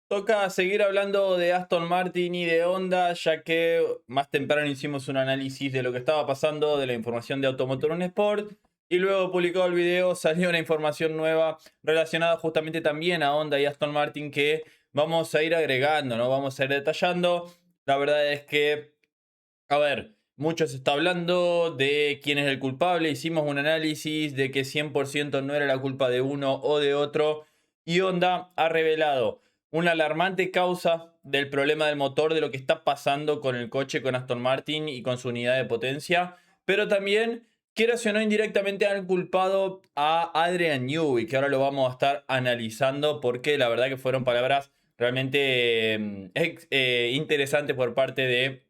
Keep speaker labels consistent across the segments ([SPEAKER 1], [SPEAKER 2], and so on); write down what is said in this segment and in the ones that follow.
[SPEAKER 1] Toca seguir hablando de Aston Martin y de Honda, ya que más temprano hicimos un análisis de lo que estaba pasando, de la información de Automotor Un Sport, y luego publicado el video, salió una información nueva relacionada justamente también a Honda y Aston Martin que vamos a ir agregando, ¿no? Vamos a ir detallando. La verdad es que, a ver, mucho se está hablando de quién es el culpable. Hicimos un análisis de que 100% no era la culpa de uno o de otro. Y Honda ha revelado una alarmante causa del problema del motor, de lo que está pasando con el coche, con Aston Martin y con su unidad de potencia. Pero también, quieras o no, indirectamente han culpado a Adrian Newey, que ahora lo vamos a estar analizando porque la verdad que fueron palabras realmente interesantes por parte de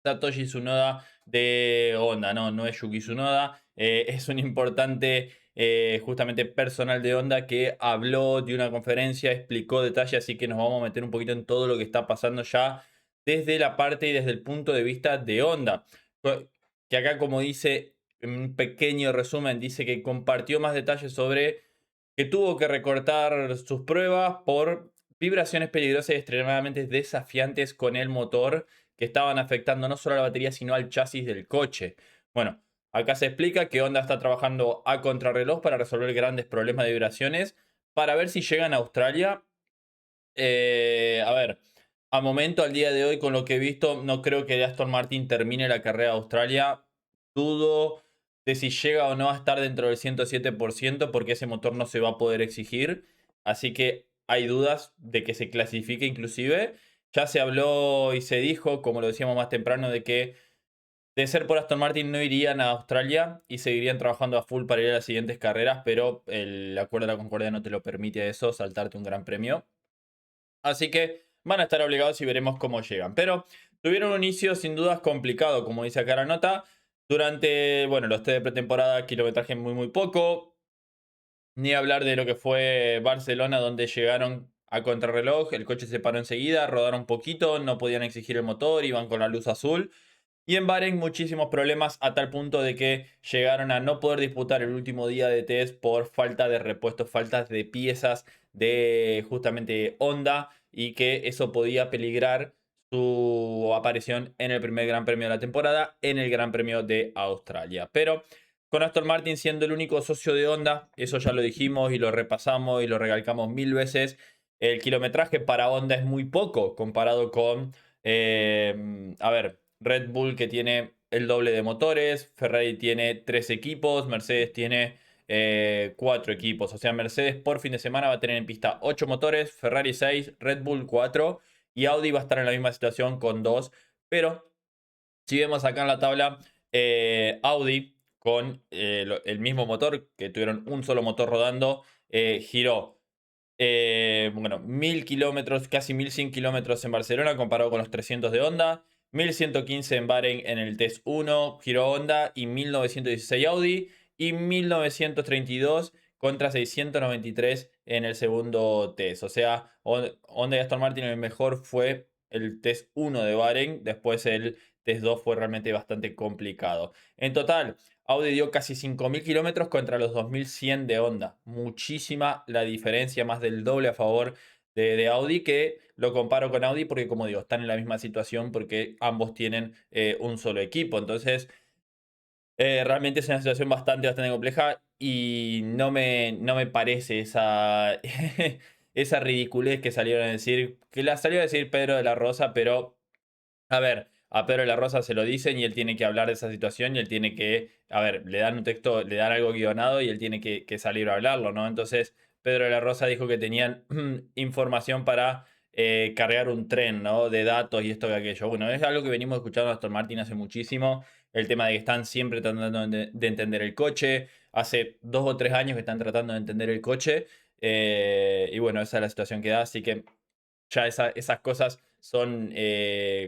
[SPEAKER 1] Satoshi Tsunoda de Honda. No es Yuki Tsunoda, es un importante justamente personal de Honda que habló de una conferencia, explicó detalles, así que nos vamos a meter un poquito en todo lo que está pasando ya desde la parte y desde el punto de vista de Honda. Que acá, como dice, en un pequeño resumen, dice que compartió más detalles sobre que tuvo que recortar sus pruebas por vibraciones peligrosas y extremadamente desafiantes con el motor, que estaban afectando no solo a la batería, sino al chasis del coche. Bueno, acá se explica que Honda está trabajando a contrarreloj para resolver grandes problemas de vibraciones, para ver si llegan a Australia. A ver, a momento, al día de hoy, con lo que he visto, no creo que Aston Martin termine la carrera de Australia. Dudo de si llega o no a estar dentro del 107%, porque ese motor no se va a poder exigir. Así que hay dudas de que se clasifique inclusive. Ya se habló y se dijo, como lo decíamos más temprano, de que de ser por Aston Martin no irían a Australia y seguirían trabajando a full para ir a las siguientes carreras, pero el acuerdo de la Concordia no te lo permite eso, saltarte un gran premio. Así que van a estar obligados y veremos cómo llegan. Pero tuvieron un inicio sin dudas complicado, como dice acá la nota. Durante, bueno, los test de pretemporada, kilometraje muy poco. Ni hablar de lo que fue Barcelona, donde llegaron a contrarreloj. El coche se paró enseguida, rodaron poquito, no podían exigir el motor, iban con la luz azul. Y en Bahrein muchísimos problemas a tal punto de que llegaron a no poder disputar el último día de test por falta de repuestos, faltas de piezas de justamente Honda, y que eso podía peligrar su aparición en el primer Gran Premio de la temporada, en el Gran Premio de Australia. Pero con Aston Martin siendo el único socio de Honda, eso ya lo dijimos y lo repasamos y lo recalcamos mil veces, el kilometraje para Honda es muy poco comparado con, a ver, Red Bull, que tiene el doble de motores, Ferrari tiene 3 equipos, Mercedes tiene 4 equipos. O sea, Mercedes por fin de semana va a tener en pista 8 motores, Ferrari 6, Red Bull 4 y Audi va a estar en la misma situación con 2. Pero si vemos acá en la tabla, Audi con el mismo motor, que tuvieron un solo motor rodando, giró bueno, 1000 kilómetros, casi 1100 kilómetros en Barcelona comparado con los 300 de Honda, 1115 en Bahrein en el Test 1, giró Honda, y 1916 Audi, y 1932 contra 693 en el segundo test. O sea, Honda y Aston Martin, el mejor fue el Test 1 de Bahrein, después el Test 2 fue realmente bastante complicado. En total, Audi dio casi 5000 kilómetros contra los 2100 de Honda. Muchísima la diferencia, más del doble a favor de Audi, que lo comparo con Audi porque, como digo, están en la misma situación porque ambos tienen un solo equipo. Entonces, realmente es una situación bastante compleja y no me parece esa, esa ridiculez que salieron a decir, que la salió a decir Pedro de la Rosa, pero a ver, a Pedro de la Rosa se lo dicen y él tiene que hablar de esa situación y él tiene que, a ver, le dan un texto, le dan algo guionado y él tiene que salir a hablarlo, ¿no? Entonces, Pedro de la Rosa dijo que tenían información para cargar un tren, ¿no? De datos y esto y aquello. Bueno, es algo que venimos escuchando a Aston Martin hace muchísimo. El tema de que están siempre tratando de entender el coche. Hace 2 o 3 años que están tratando de entender el coche. Y bueno, esa es la situación que da. Así que ya esas cosas son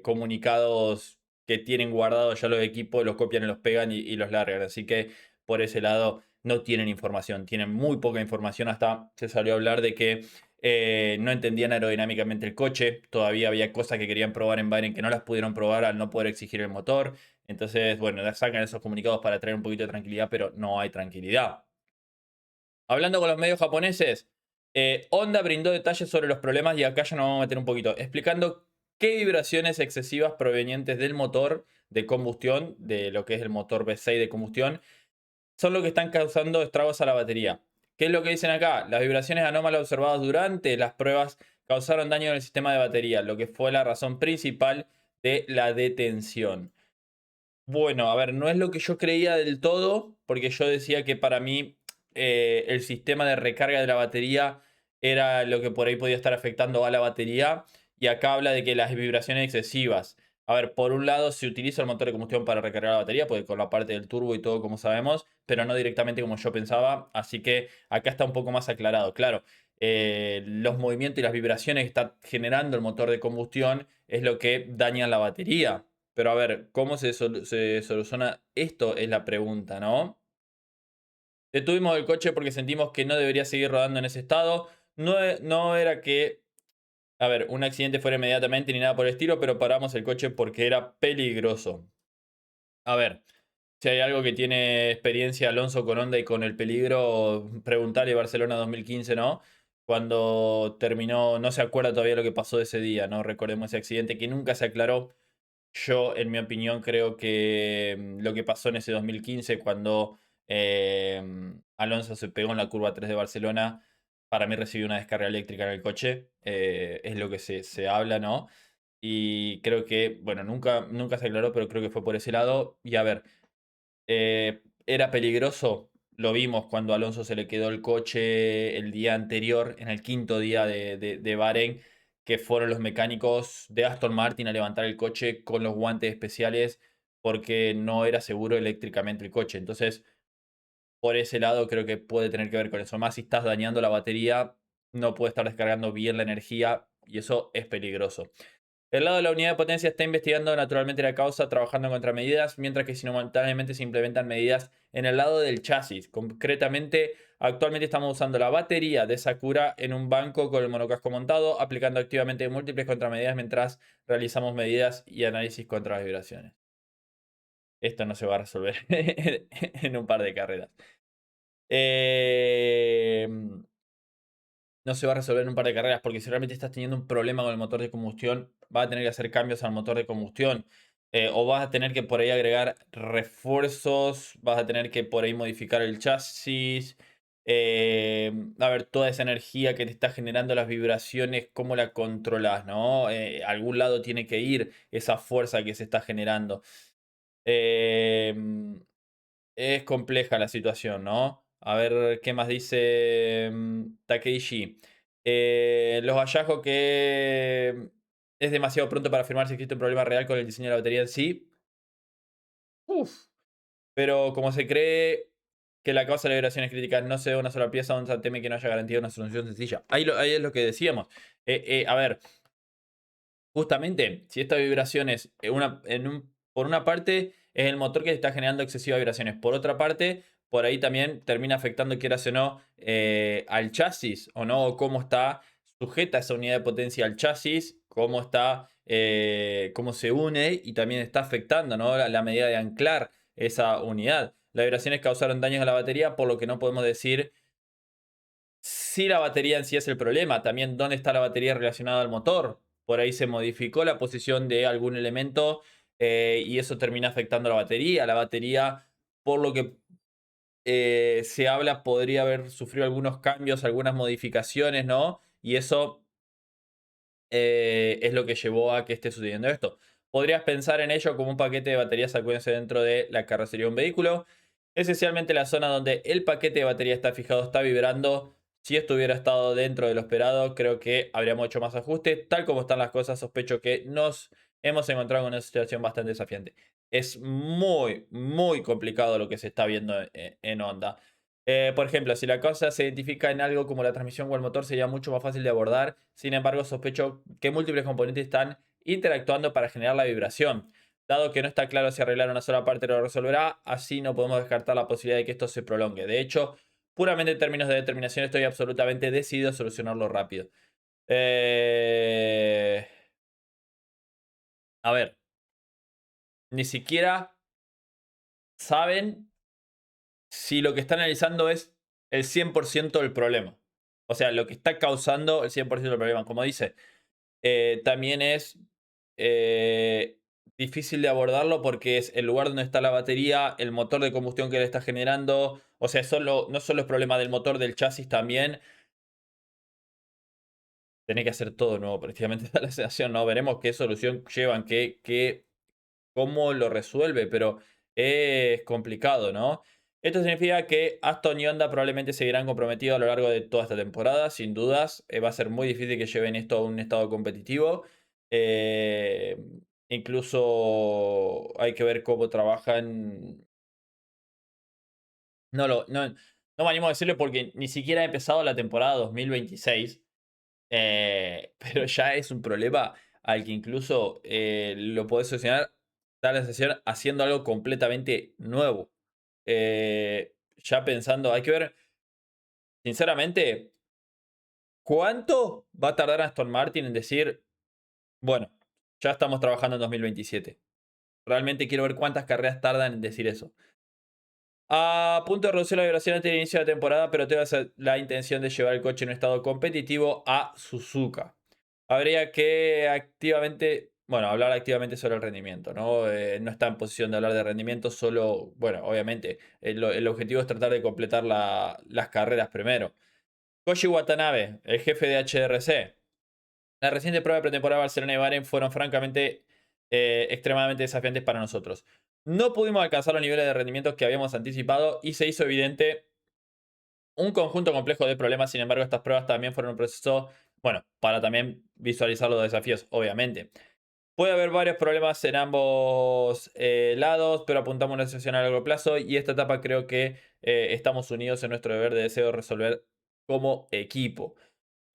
[SPEAKER 1] comunicados que tienen guardados ya los equipos, los copian y los pegan y los largan. Así que por ese lado no tienen información, tienen muy poca información. Hasta se salió a hablar de que no entendían aerodinámicamente el coche. Todavía había cosas que querían probar en Bayern que no las pudieron probar al no poder exigir el motor. Entonces, bueno, sacan esos comunicados para traer un poquito de tranquilidad, pero no hay tranquilidad. Hablando con los medios japoneses, Honda brindó detalles sobre los problemas y acá ya nos vamos a meter un poquito, explicando qué vibraciones excesivas provenientes del motor de combustión, de lo que es el motor V6 de combustión, son lo que están causando estragos a la batería. ¿Qué es lo que dicen acá? Las vibraciones anómalas observadas durante las pruebas causaron daño en el sistema de batería, lo que fue la razón principal de la detención. Bueno, a ver, no es lo que yo creía del todo, porque yo decía que para mí el sistema de recarga de la batería era lo que por ahí podía estar afectando a la batería. Y acá habla de que las vibraciones excesivas. A ver, por un lado se utiliza el motor de combustión para recargar la batería, porque con la parte del turbo y todo como sabemos, pero no directamente como yo pensaba. Así que acá está un poco más aclarado. Claro, los movimientos y las vibraciones que está generando el motor de combustión es lo que daña la batería. Pero a ver, ¿cómo se soluciona esto? Es la pregunta, ¿no? Detuvimos el coche porque sentimos que no debería seguir rodando en ese estado. No, no era que, a ver, un accidente fuera inmediatamente ni nada por el estilo, pero paramos el coche porque era peligroso. A ver, si hay algo que tiene experiencia Alonso con Honda y con el peligro, preguntarle Barcelona 2015, ¿no? Cuando terminó, no se acuerda todavía lo que pasó ese día, ¿no? Recordemos ese accidente que nunca se aclaró. Yo, en mi opinión, creo que lo que pasó en ese 2015, cuando Alonso se pegó en la curva 3 de Barcelona, para mí recibió una descarga eléctrica en el coche. Es lo que se habla, ¿no? Y creo que, bueno, nunca se aclaró, pero creo que fue por ese lado. Y a ver, era peligroso. Lo vimos cuando a Alonso se le quedó el coche el día anterior, en el quinto día de Bahrein, que fueron los mecánicos de Aston Martin a levantar el coche con los guantes especiales porque no era seguro eléctricamente el coche. Entonces, por ese lado creo que puede tener que ver con eso. Más si estás dañando la batería, no puede estar descargando bien la energía y eso es peligroso. El lado de la unidad de potencia está investigando naturalmente la causa, trabajando en contramedidas, mientras que simultáneamente se implementan medidas en el lado del chasis. Concretamente, actualmente estamos usando la batería de Sakura en un banco con el monocasco montado, aplicando activamente múltiples contramedidas mientras realizamos medidas y análisis contra las vibraciones. Esto no se va a resolver en un par de carreras. Eh, no se va a resolver en un par de carreras, porque si realmente estás teniendo un problema con el motor de combustión, vas a tener que hacer cambios al motor de combustión. O vas a tener que por ahí agregar refuerzos, vas a tener que por ahí modificar el chasis. A ver, toda esa energía que te está generando las vibraciones, ¿cómo la controlas, no? A algún lado tiene que ir esa fuerza que se está generando. Eh, es compleja la situación, ¿no? A ver qué más dice Takeishi. Los hallazgos que es demasiado pronto para afirmar si existe un problema real con el diseño de la batería en sí. Uf. Pero como se cree que la causa de vibraciones críticas no sea una sola pieza, Onza teme que no haya garantía de una solución sencilla. Ahí es lo que decíamos. A ver, justamente, si estas vibraciones, por una parte, es el motor que está generando excesivas vibraciones. Por otra parte, por ahí también termina afectando, quieras o no, al chasis, o no, o cómo está sujeta esa unidad de potencia al chasis, cómo está, cómo se une y también está afectando, ¿no? La medida de anclar esa unidad. Las vibraciones causaron daños a la batería, por lo que no podemos decir si la batería en sí es el problema, también dónde está la batería relacionada al motor. Por ahí se modificó la posición de algún elemento y eso termina afectando a la batería. La batería, por lo que se habla, podría haber sufrido algunos cambios, algunas modificaciones, ¿no? Y eso es lo que llevó a que esté sucediendo esto. Podrías pensar en ello como un paquete de baterías acuérdense dentro de la carrocería de un vehículo. Esencialmente la zona donde el paquete de batería está fijado está vibrando. Si esto hubiera estado dentro de lo esperado, creo que habríamos hecho más ajustes. Tal como están las cosas, sospecho que nos hemos encontrado en una situación bastante desafiante. Es muy complicado lo que se está viendo en Honda. Por ejemplo, si la causa se identifica en algo como la transmisión o el motor, sería mucho más fácil de abordar. Sin embargo, sospecho que múltiples componentes están interactuando para generar la vibración. Dado que no está claro si arreglar una sola parte lo resolverá, así no podemos descartar la posibilidad de que esto se prolongue. De hecho, puramente en términos de determinación, estoy absolutamente decidido a solucionarlo rápido. Eh, A ver, ni siquiera saben si lo que están analizando es el 100% del problema. O sea, lo que está causando el 100% del problema. Como dice, también es eh, difícil de abordarlo porque es el lugar donde está la batería, el motor de combustión que le está generando. O sea, no solo es problema del motor, del chasis también. Tenés que hacer todo nuevo, prácticamente da la sensación, ¿no? Veremos qué solución llevan, cómo lo resuelve, pero es complicado, ¿no? Esto significa que Aston y Honda probablemente seguirán comprometidos a lo largo de toda esta temporada, sin dudas. Va a ser muy difícil que lleven esto a un estado competitivo. Eh, Incluso hay que ver cómo trabajan. No me animo a decirlo porque ni siquiera ha empezado la temporada 2026. Pero ya es un problema al que incluso lo podés solucionar, dar la sensación haciendo algo completamente nuevo. Ya pensando, hay que ver, sinceramente, ¿cuánto va a tardar Aston Martin en decir, bueno, ya estamos trabajando en 2027? Realmente quiero ver cuántas carreras tardan en decir eso. A punto de reducir la vibración antes del inicio de la temporada, pero tengo la intención de llevar el coche en un estado competitivo a Suzuka. Habría que hablar activamente sobre el rendimiento, ¿no? No está en posición de hablar de rendimiento, solo, bueno, obviamente, el objetivo es tratar de completar las carreras primero. Koji Watanabe, el jefe de HRC. La reciente prueba de pretemporada de Barcelona y Bahrein fueron francamente extremadamente desafiantes para nosotros. No pudimos alcanzar los niveles de rendimiento que habíamos anticipado y se hizo evidente un conjunto complejo de problemas. Sin embargo, estas pruebas también fueron un proceso, bueno, para también visualizar los desafíos, obviamente. Puede haber varios problemas en ambos lados, pero apuntamos a una situación a largo plazo y esta etapa creo que estamos unidos en nuestro deber de deseo de resolver como equipo.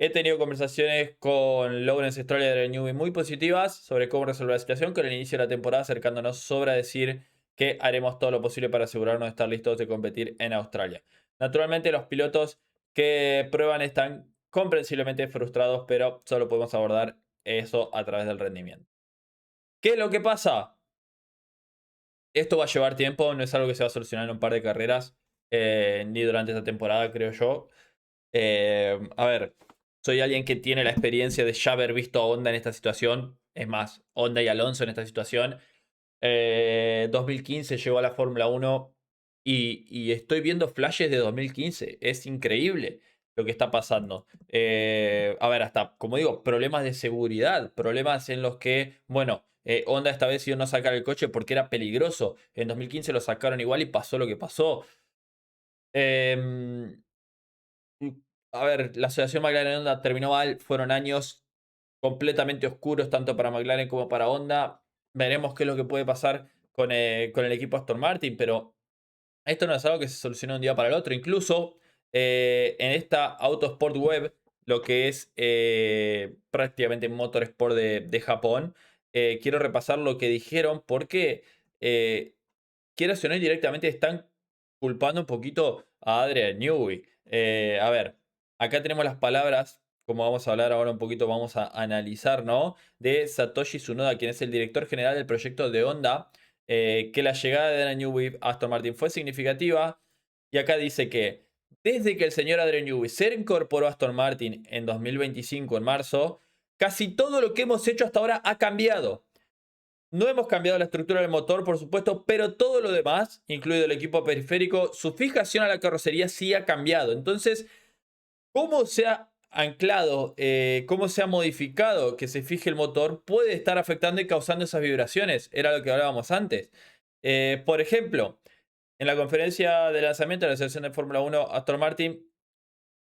[SPEAKER 1] He tenido conversaciones con Lawrence Stroll y Adrian Newey muy positivas sobre cómo resolver la situación. Con el inicio de la temporada acercándonos, sobra decir que haremos todo lo posible para asegurarnos de estar listos de competir en Australia. Naturalmente, los pilotos que prueban están comprensiblemente frustrados, pero solo podemos abordar eso a través del rendimiento. ¿Qué es lo que pasa? Esto va a llevar tiempo, no es algo que se va a solucionar en un par de carreras, ni durante esta temporada, creo yo. A ver, soy alguien que tiene la experiencia de ya haber visto a Honda en esta situación. Es más, Honda y Alonso en esta situación. 2015 llegó a la Fórmula 1 y estoy viendo flashes de 2015. Es increíble lo que está pasando. A ver, hasta, como digo, problemas de seguridad, problemas en los que, bueno, Honda esta vez decidió no sacar el coche porque era peligroso. En 2015 lo sacaron igual y pasó lo que pasó. Em, a ver, la asociación McLaren-Honda terminó mal. Fueron años completamente oscuros tanto para McLaren como para Honda. Veremos qué es lo que puede pasar con el equipo Aston Martin, pero esto no es algo que se soluciona de un día para el otro. Incluso en esta Autosport Web, lo que es prácticamente Motorsport de Japón, quiero repasar lo que dijeron porque eh, quiero o no, directamente están culpando un poquito a Adrian Newey. A ver, acá tenemos las palabras, como vamos a hablar ahora un poquito, vamos a analizar, ¿no? De Satoshi Tsunoda, quien es el director general del proyecto de Honda, que la llegada de Adrian Newey a Aston Martin fue significativa. Y acá dice que desde que el señor Adrian Newey se incorporó a Aston Martin en 2025, en marzo, casi todo lo que hemos hecho hasta ahora ha cambiado. No hemos cambiado la estructura del motor, por supuesto, pero todo lo demás, incluido el equipo periférico, su fijación a la carrocería sí ha cambiado. Entonces, ¿cómo se ha anclado, cómo se ha modificado que se fije el motor puede estar afectando y causando esas vibraciones? Era lo que hablábamos antes. Por ejemplo, en la conferencia de lanzamiento de la Asociación de Fórmula 1, Aston Martin,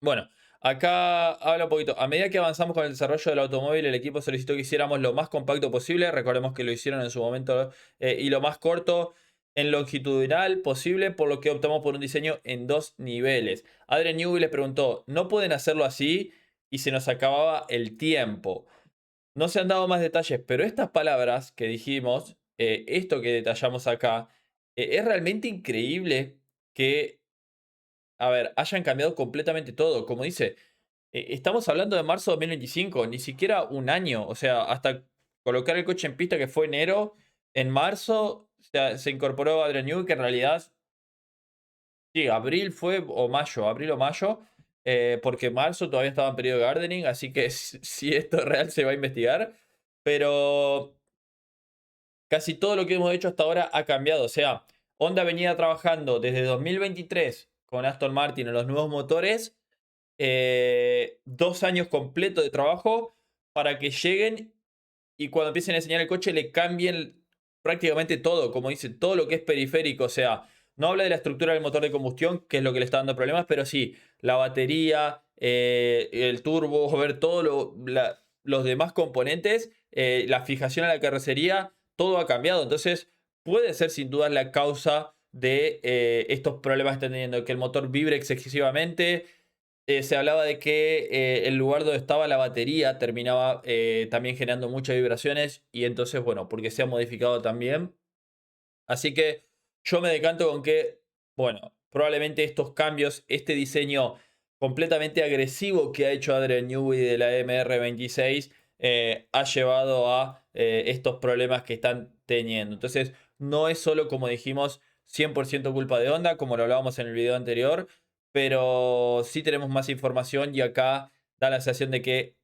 [SPEAKER 1] bueno, acá habla un poquito. A medida que avanzamos con el desarrollo del automóvil, el equipo solicitó que hiciéramos lo más compacto posible. Recordemos que lo hicieron en su momento y lo más corto en longitudinal posible, por lo que optamos por un diseño en dos niveles. Adrian Newey les preguntó, ¿no pueden hacerlo así? Y se nos acababa el tiempo. No se han dado más detalles, pero estas palabras que dijimos, esto que detallamos acá, es realmente increíble que a ver, hayan cambiado completamente todo. Como dice, estamos hablando de marzo de 2025, ni siquiera un año. O sea, hasta colocar el coche en pista que fue enero, en marzo o sea, se incorporó Adrian Newey, que en realidad, sí, abril fue, o mayo, abril o mayo. porque marzo todavía estaba en periodo de gardening, así que si esto es real se va a investigar. Pero casi todo lo que hemos hecho hasta ahora ha cambiado. O sea, Honda venía trabajando desde 2023 con Aston Martin en los nuevos motores, 2 años completos de trabajo para que lleguen y cuando empiecen a diseñar el coche le cambien prácticamente todo, como dice, todo lo que es periférico. O sea, no habla de la estructura del motor de combustión, que es lo que le está dando problemas, pero sí, la batería, el turbo, ver todos los demás componentes, la fijación a la carrocería, todo ha cambiado. Entonces, puede ser sin duda la causa de estos problemas que están teniendo, que el motor vibre excesivamente. Se hablaba de que el lugar donde estaba la batería terminaba también generando muchas vibraciones y entonces, bueno, porque se ha modificado también. Así que yo me decanto con que, bueno, probablemente estos cambios, este diseño completamente agresivo que ha hecho Adrian Newey de la MR26 ha llevado a estos problemas que están teniendo. Entonces, no es solo, como dijimos, 100% culpa de Honda, como lo hablábamos en el video anterior, pero sí tenemos más información y acá da la sensación de que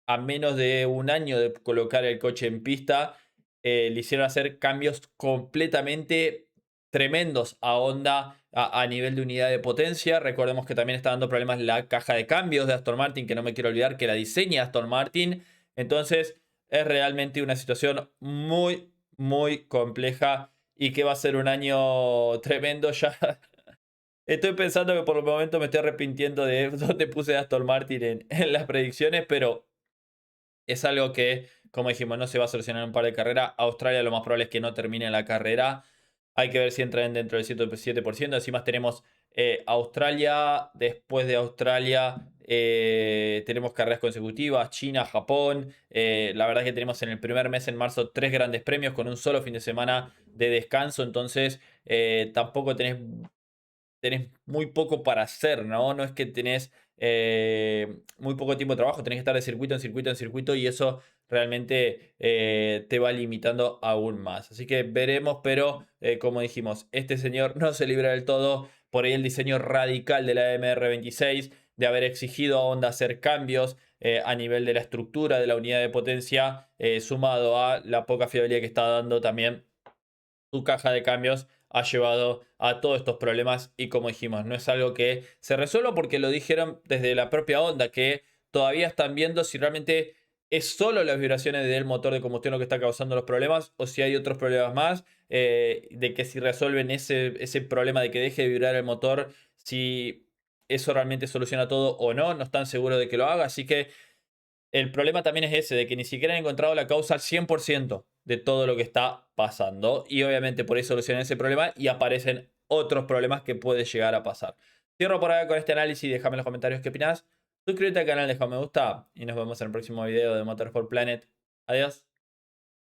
[SPEAKER 1] a menos de un año de colocar el coche en pista, le hicieron hacer cambios completamente tremendos a Honda a nivel de unidad de potencia. Recordemos que también está dando problemas la caja de cambios de Aston Martin, que no me quiero olvidar que la diseña Aston Martin. Entonces es realmente una situación muy, muy compleja y que va a ser un año tremendo. Ya estoy pensando que por el momento me estoy arrepintiendo de dónde puse a Aston Martin en las predicciones, pero es algo que, como dijimos, no se va a solucionar en un par de carreras. Australia lo más probable es que no termine la carrera. Hay que ver si entran dentro del 7%. Encima tenemos Australia. Después de Australia tenemos carreras consecutivas. China, Japón. La verdad es que tenemos en el primer mes, en marzo, 3 grandes premios con un solo fin de semana de descanso. Entonces tampoco tenés muy poco para hacer, ¿no? No es que tenés muy poco tiempo de trabajo, tenés que estar de circuito en circuito en circuito y eso realmente te va limitando aún más. Así que veremos, pero como dijimos, este señor no se libra del todo. Por ahí el diseño radical de la MR26, de haber exigido a Honda hacer cambios a nivel de la estructura de la unidad de potencia, sumado a la poca fiabilidad que está dando también tu caja de cambios, ha llevado a todos estos problemas y como dijimos, no es algo que se resuelva porque lo dijeron desde la propia Honda, que todavía están viendo si realmente es solo las vibraciones del motor de combustión lo que está causando los problemas o si hay otros problemas más, de que si resuelven ese problema de que deje de vibrar el motor, si eso realmente soluciona todo o no, no están seguros de que lo haga, así que el problema también es ese, de que ni siquiera han encontrado la causa al 100% de todo lo que está pasando. Y obviamente por eso solucionan ese problema y aparecen otros problemas que puede llegar a pasar. Cierro por acá con este análisis. Déjame en los comentarios qué opinas. Suscríbete al canal, deja un me gusta y nos vemos en el próximo video de Motorsport Planet. Adiós.